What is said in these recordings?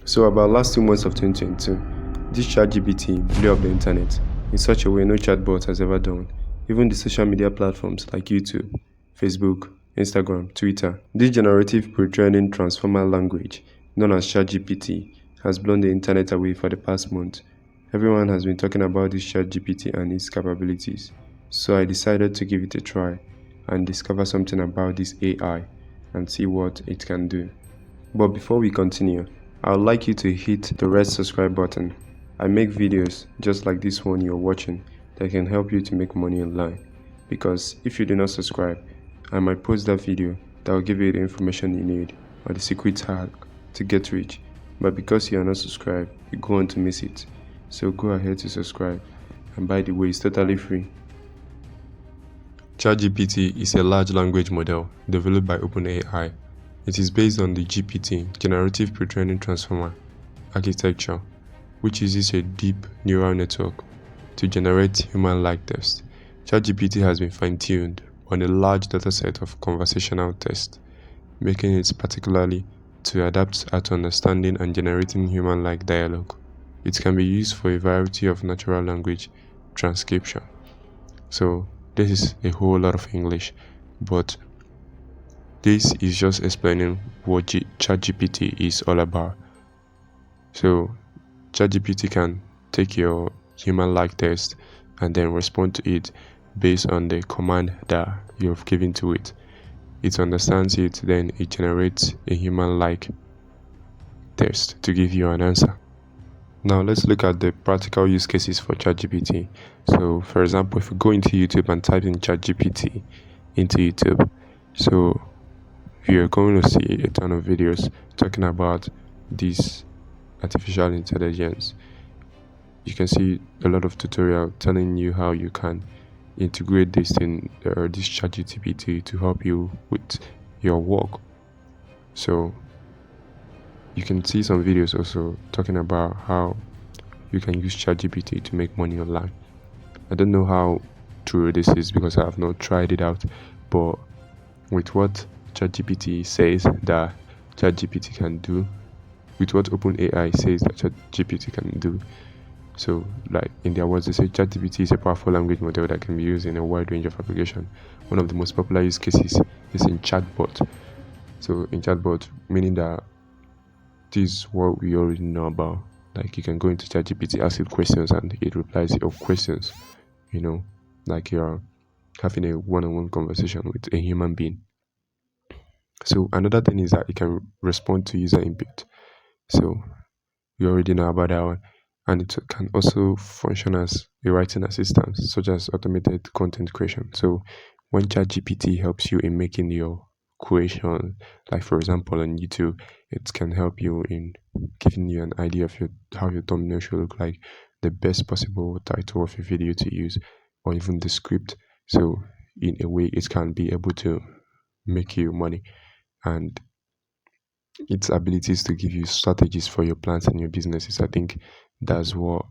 So about last 2 months of 2022, this ChatGPT blew up the internet in such a way no chatbot has ever done. Even the social media platforms like YouTube, Facebook, Instagram, Twitter. This generative pre-training transformer language, known as ChatGPT, has blown the internet away for the past month. Everyone has been talking about this ChatGPT and its capabilities. So I decided to give it a try and discover something about this AI and see what it can do. But before we continue, I would like you to hit the red subscribe button. I make videos just like this one you're watching that can help you to make money online. Because if you do not subscribe, I might post that video that will give you the information you need or the secret hack to get rich. But because you are not subscribed, you go on to miss it. So go ahead to subscribe. And by the way, it's totally free. ChatGPT is a large language model developed by OpenAI. It is based on the GPT, Generative Pre-training Transformer, architecture, which uses a deep neural network to generate human-like text. ChatGPT has been fine-tuned on a large dataset of conversational text, making it particularly to adapt at understanding and generating human-like dialogue. It can be used for a variety of natural language transcription. So this is a whole lot of English, but this is just explaining what ChatGPT is all about. So ChatGPT can take your human-like text and then respond to it based on the command that you've given to it. It understands it, then it generates a human-like text to give you an answer. Now let's look at the practical use cases for ChatGPT. So for example, if you go into YouTube and type in ChatGPT into YouTube, so you're going to see a ton of videos talking about this artificial intelligence. You can see a lot of tutorial telling you how you can integrate this in this ChatGPT to help you with your work. So you can see some videos also talking about how you can use ChatGPT to make money online. I don't know how true this is because I have not tried it out, but with what ChatGPT says that ChatGPT can do, with what OpenAI says that ChatGPT can do. So, like in their words, they say ChatGPT is a powerful language model that can be used in a wide range of applications. One of the most popular use cases is in chatbot. So, in chatbot, meaning that this is what we already know about. Like you can go into ChatGPT, ask it questions, and it replies your questions. Like you're having a one-on-one conversation with a human being. So another thing is that it can respond to user input. So you already know about that one. And it can also function as a writing assistant, such as automated content creation. So when ChatGPT helps you in making your creation, like for example on YouTube, it can help you in giving you an idea of how your thumbnail should look like, the best possible title of a video to use, or even the script. So in a way, it can be able to make you money, and its abilities to give you strategies for your plans and your businesses. I think that's what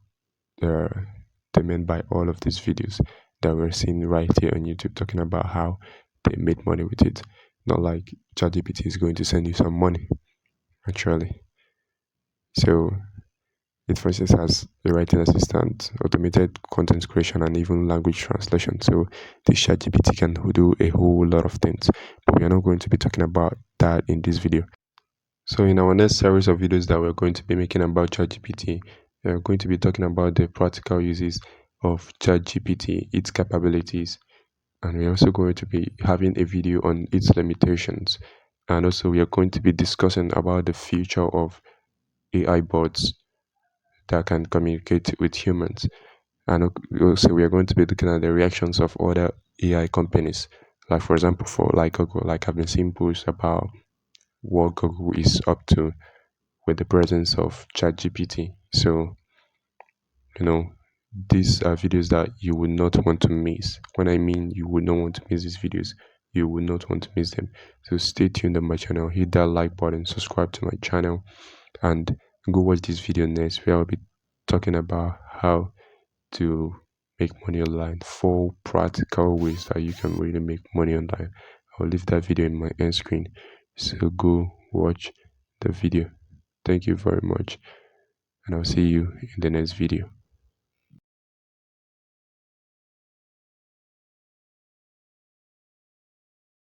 they meant by all of these videos that we're seeing right here on YouTube, talking about how they made money with it. Not like ChatGPT is going to send you some money, actually. So it, for instance, has a writing assistant, automated content creation, and even language translation. So this ChatGPT can do a whole lot of things, but we are not going to be talking about that in this video. So in our next series of videos that we're going to be making about ChatGPT, we're going to be talking about the practical uses of ChatGPT, its capabilities, and we're also going to be having a video on its limitations. And also we are going to be discussing about the future of AI bots that can communicate with humans. And also we are going to be looking at the reactions of other AI companies. Like for example, for like Google, like I've been seeing posts about what Google is up to with the presence of ChatGPT. So, these are videos that you would not want to miss. When I mean you would not want to miss these videos, you would not want to miss them. So stay tuned on my channel, hit that like button, subscribe to my channel, and go watch this video next where I'll be talking about how to make money online, 4 practical ways that you can really make money online. I'll leave that video in my end screen, so go watch the video. Thank you very much, and I'll see you in the next video.